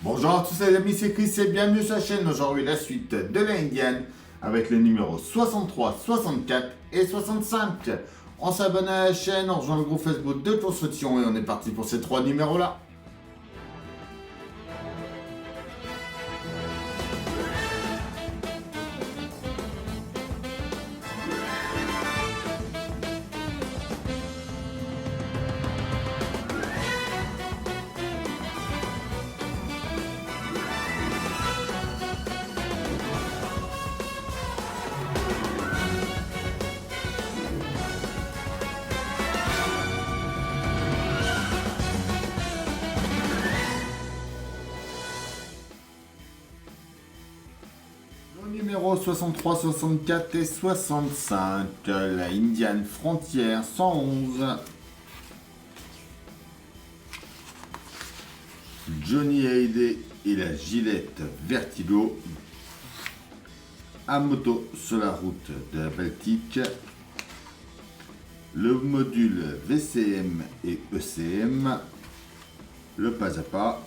Bonjour à tous les amis, c'est Chris et bienvenue sur la chaîne. Aujourd'hui la suite de la Indian avec les numéros 63, 64 et 65. On s'abonne à la chaîne, on rejoint le groupe Facebook de construction et on est parti pour ces trois numéros là. Numéro 63, 64 et 65, la Indian Frontière 111. Johnny Hallyday et la Gillette Vertigo. À moto sur la route de la Baltique. Le module VCM et ECM. Le pas à pas.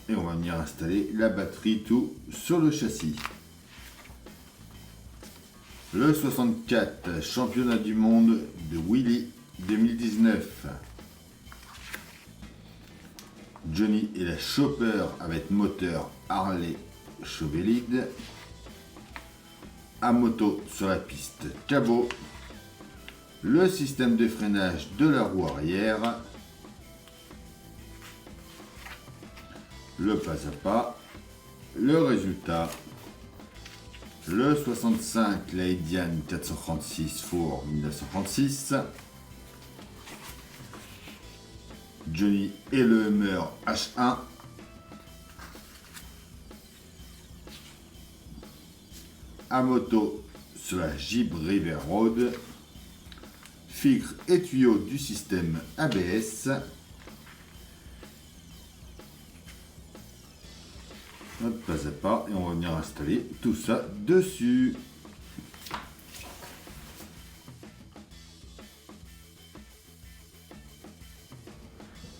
Et on va venir installer la batterie tout sur le châssis. Le 64 championnat du monde de Willy 2019. Johnny et la Chopper avec moteur Harley Chevrolet. À moto sur la piste Cabot. Le système de freinage de la roue arrière. Le pas à pas, le résultat, le 65, la Indian 436 Four 1936, Johnny et le Hummer H1, à moto sur la Jeep River Road, filtre et tuyau du système ABS, pas à pas, et on va venir installer tout ça dessus.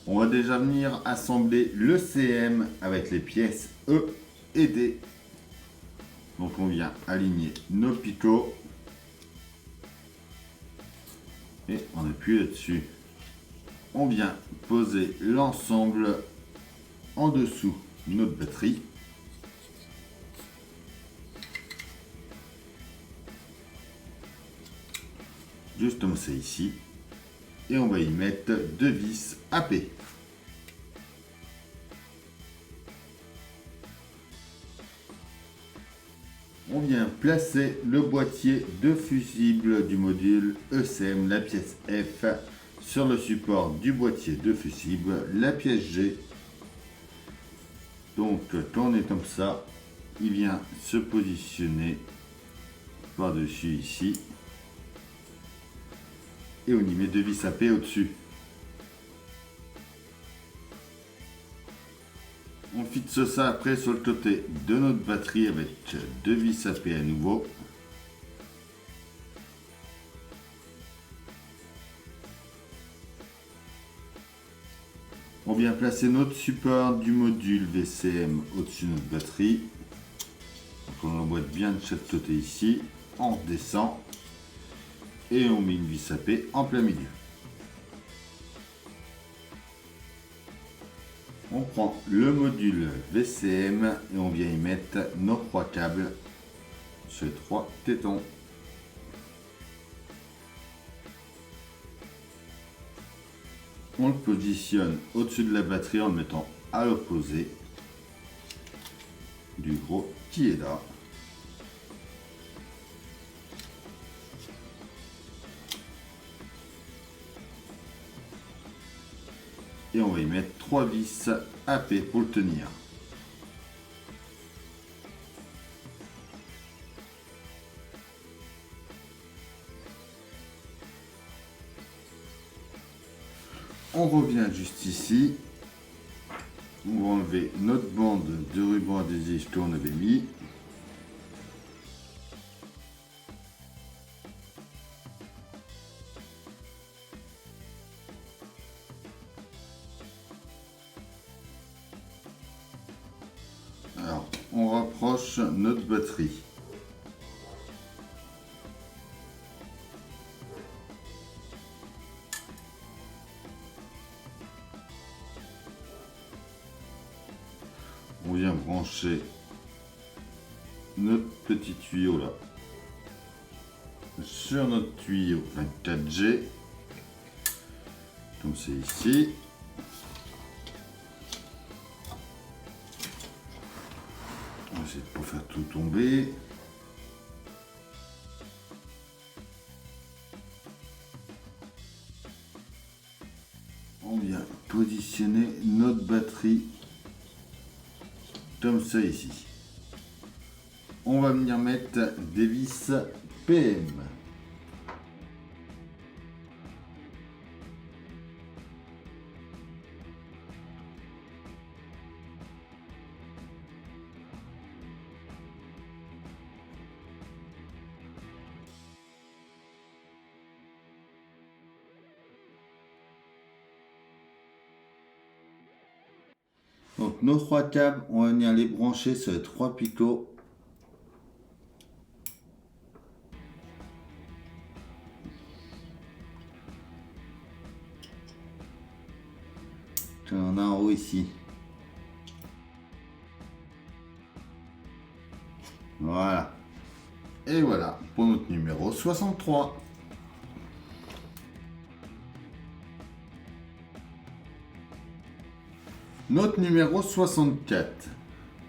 On va déjà venir assembler le CM avec les pièces E et D. Donc on vient aligner nos picots et on appuie là-dessus. On vient poser l'ensemble en dessous de notre batterie. Justement c'est ici, et on va y mettre deux vis AP. On vient placer le boîtier de fusible du module ECM, la pièce F, sur le support du boîtier de fusible, la pièce G. Donc quand on est comme ça, il vient se positionner par-dessus ici. Et on y met deux vis AP au-dessus. On fixe ça après sur le côté de notre batterie avec deux vis AP à nouveau. On vient placer notre support du module VCM au-dessus de notre batterie. Donc on l'emboîte bien de chaque côté ici. On redescend. Et on met une vis AP en plein milieu. On prend le module VCM et on vient y mettre nos trois câbles sur les trois tétons. On le positionne au-dessus de la batterie en le mettant à l'opposé du gros qui est là. Et on va y mettre trois vis AP pour le tenir. On revient juste ici. On va enlever notre bande de ruban adhésif qu'on avait mis. Alors, on rapproche notre batterie. On vient brancher notre petit tuyau là sur notre tuyau 24G, comme c'est ici. On va essayer de pas faire tout tomber. On vient positionner notre batterie comme ça ici. On va venir mettre des vis PM. Donc nos 3 câbles, on va venir les brancher sur les 3 picots. On a en haut ici. Voilà. Et voilà pour notre numéro 63. Notre numéro 64.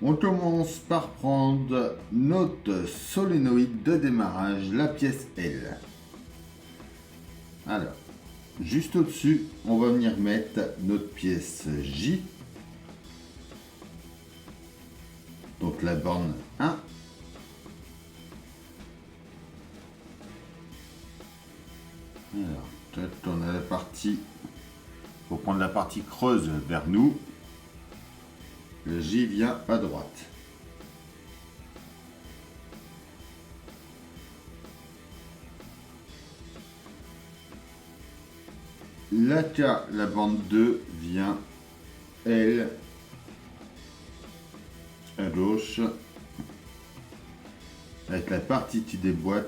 On commence par prendre notre solénoïde de démarrage, la pièce L. Alors, juste au-dessus, on va venir mettre notre pièce J. Donc la borne 1. Alors, on a la partie. Il faut prendre la partie creuse vers nous. Le J vient à droite. La K, la bande 2 vient L à gauche avec la partie qui déboîte,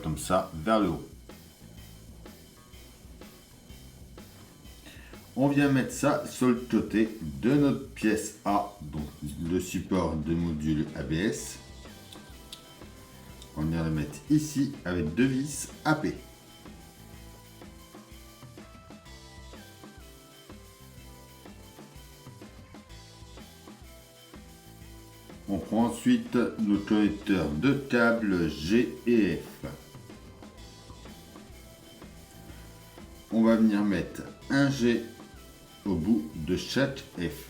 comme ça vers le haut. On vient mettre ça sur le côté de notre pièce A, donc le support de module ABS. On vient le mettre ici avec 2 vis AP. On prend ensuite nos connecteurs de câbles G et F. On va venir mettre un G au bout de chaque F.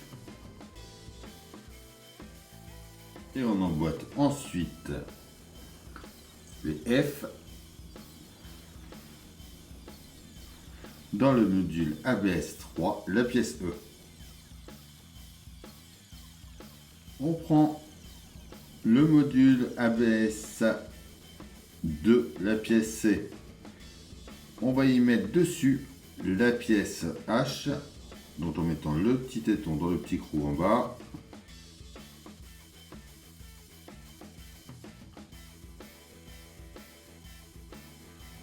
Et on emboîte ensuite les F dans le module ABS 3, la pièce E. On prend le module ABS 2, la pièce C. On va y mettre dessus la pièce H, donc en mettant le petit téton dans le petit trou en bas.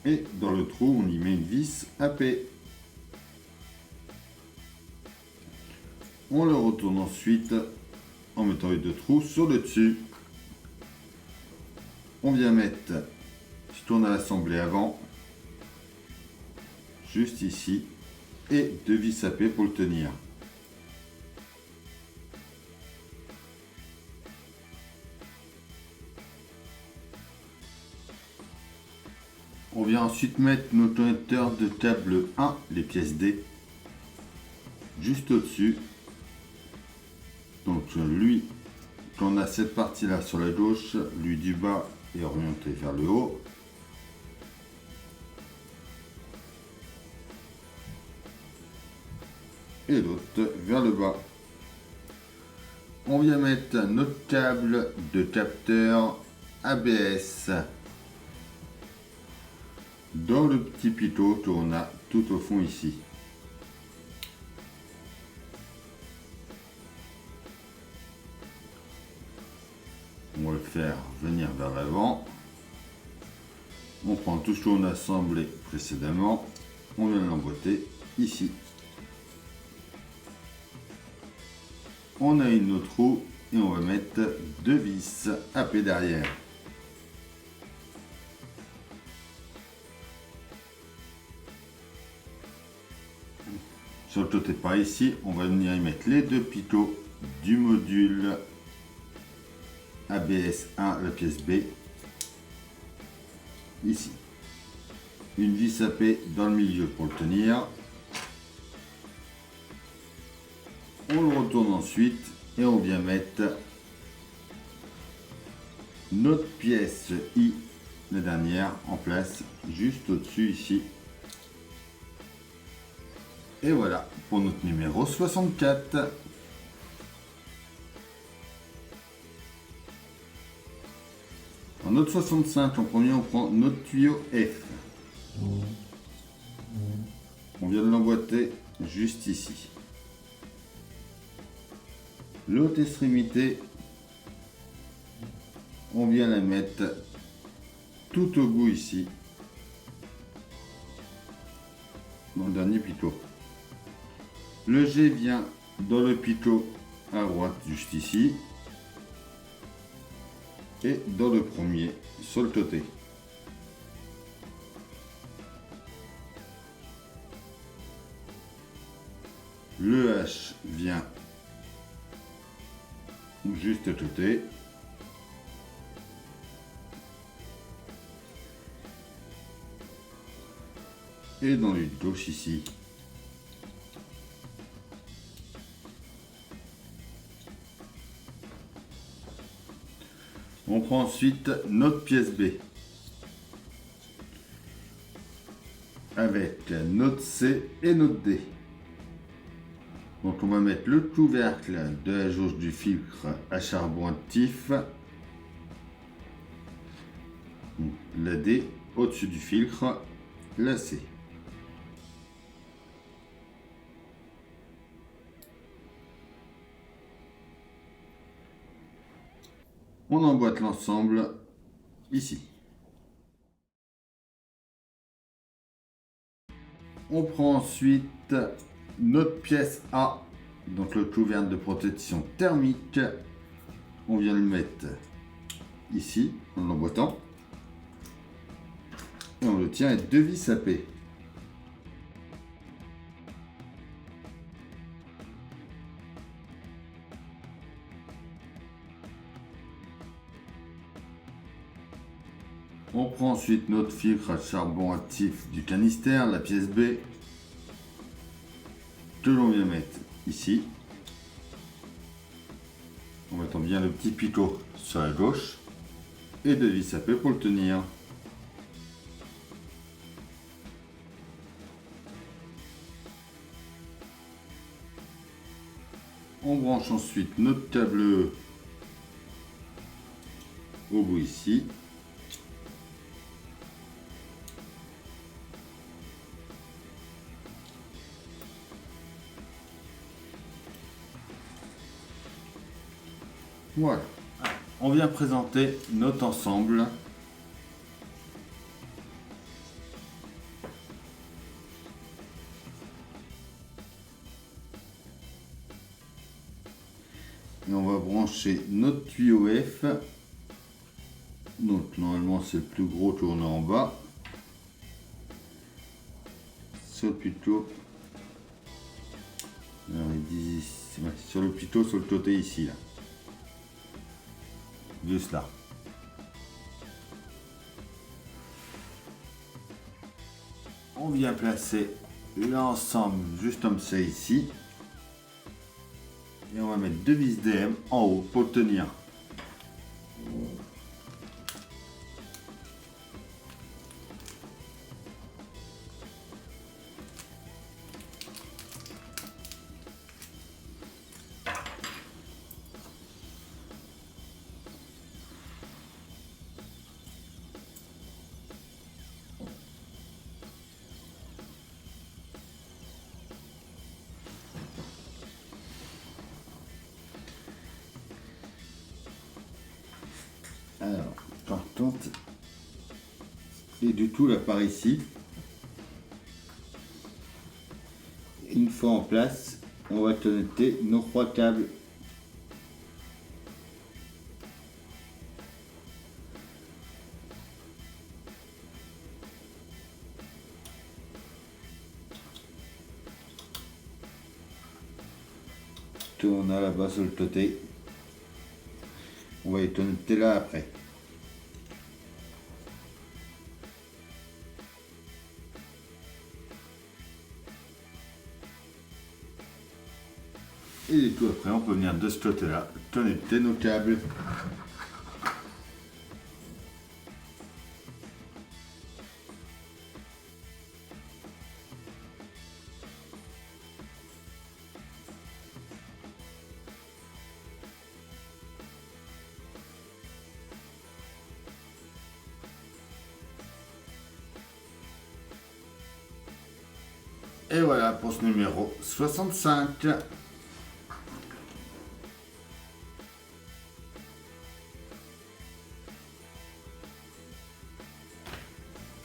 Et dans le trou, on y met une vis AP. On le retourne ensuite en mettant les 2 trous sur le dessus. On vient mettre, je tourne à l'assemblée avant, juste ici, et 2 vis AP pour le tenir. On vient ensuite mettre nos connecteurs de câble 1, les pièces D, juste au-dessus. Donc lui, quand on a cette partie-là sur la gauche, lui du bas est orienté vers le haut. Et l'autre vers le bas. On vient mettre notre câble de capteur ABS dans le petit pitot qu'on a tout au fond ici. faire venir vers l'avant. On prend tout ce qu'on a assemblé précédemment, on vient l'emboîter ici. On a une autre roue et on va mettre 2 vis à P derrière. Sur le côté par ici, on va venir y mettre les 2 picots du module ABS1, la pièce B, ici. Une vis à P dans le milieu pour le tenir. On le retourne ensuite et on vient mettre notre pièce I, la dernière, en place juste au-dessus ici. Et voilà pour notre numéro 64. En notre 65, en premier, on prend notre tuyau F. On vient de l'emboîter juste ici. L'autre extrémité, on vient la mettre tout au bout ici, dans le dernier picot. Le G vient dans le picot à droite, juste ici, et dans le premier, sur le côté. Le H vient juste à côté. Et dans l'une gauche ici. On prend ensuite notre pièce B. Avec notre C et notre D. Donc on va mettre le couvercle de la jauge du filtre à charbon actif. Donc, la D au-dessus du filtre, la C. On emboîte l'ensemble ici. On prend ensuite notre pièce A, donc le couvercle de protection thermique. On vient le mettre ici en l'emboîtant. Et on le tient avec 2 vis à P. On prend ensuite notre filtre à charbon actif du canister, la pièce B, que l'on vient mettre ici, en mettant bien le petit picot sur la gauche, et 2 vis à P pour le tenir. On branche ensuite notre câble au bout ici. Voilà. On vient présenter notre ensemble. Et on va brancher notre tuyau F. Donc normalement c'est le plus gros tourné en bas. Sur le plutôt. Sur le plutôt sur le côté ici là. Juste là. On vient placer l'ensemble juste comme ça ici. Et on va mettre 2 vis DM en haut pour le tenir. importante. Et du tout là par ici. Une fois en place, on va connecter nos 3 câbles. On a là-bas sur le côté. On va y connecter là après. Et du coup après on peut venir de ce côté là connecter nos câbles. Et voilà pour ce numéro 65.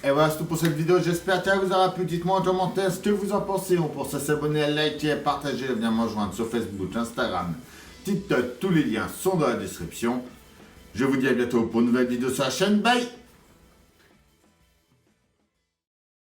Et voilà, c'est tout pour cette vidéo. J'espère qu'elle vous aura plu. Dites-moi en commentaire ce que vous en pensez. On pense à s'abonner, à liker, à partager, à venir me rejoindre sur Facebook, Instagram, TikTok. Tous les liens sont dans la description. Je vous dis à bientôt pour une nouvelle vidéo sur la chaîne. Bye!